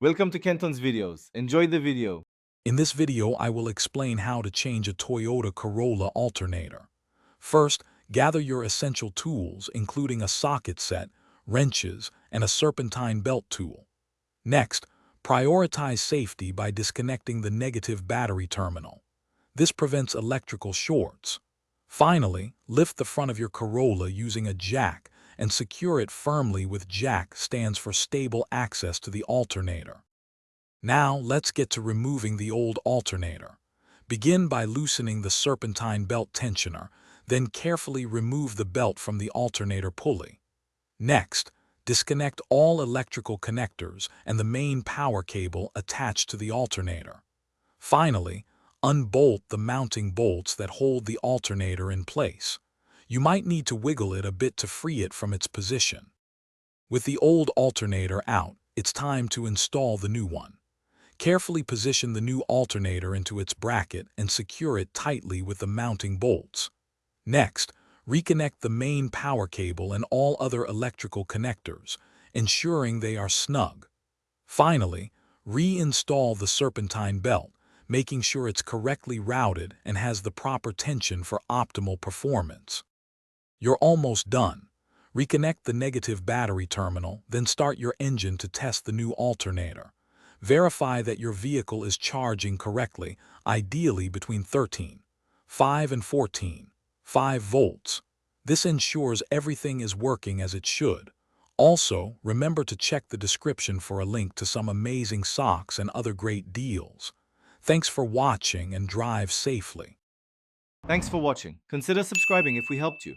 Welcome to Kenton's videos. Enjoy the video. In this video, I will explain how to change a Toyota Corolla alternator. First, gather your essential tools, including a socket set, wrenches, and a serpentine belt tool. Next, prioritize safety by disconnecting the negative battery terminal. This prevents electrical shorts. Finally, lift the front of your Corolla using a jack and secure it firmly with jack stands for stable access to the alternator. Now, let's get to removing the old alternator. Begin by loosening the serpentine belt tensioner, then carefully remove the belt from the alternator pulley. Next, disconnect all electrical connectors and the main power cable attached to the alternator. Finally, unbolt the mounting bolts that hold the alternator in place. You might need to wiggle it a bit to free it from its position. With the old alternator out, it's time to install the new one. Carefully position the new alternator into its bracket and secure it tightly with the mounting bolts. Next, reconnect the main power cable and all other electrical connectors, ensuring they are snug. Finally, reinstall the serpentine belt, making sure it's correctly routed and has the proper tension for optimal performance. You're almost done. Reconnect the negative battery terminal, then start your engine to test the new alternator. Verify that your vehicle is charging correctly, ideally between 13.5 and 14.5 volts. This ensures everything is working as it should. Also, remember to check the description for a link to some amazing socks and other great deals. Thanks for watching and drive safely. Thanks for watching. Consider subscribing if we helped you.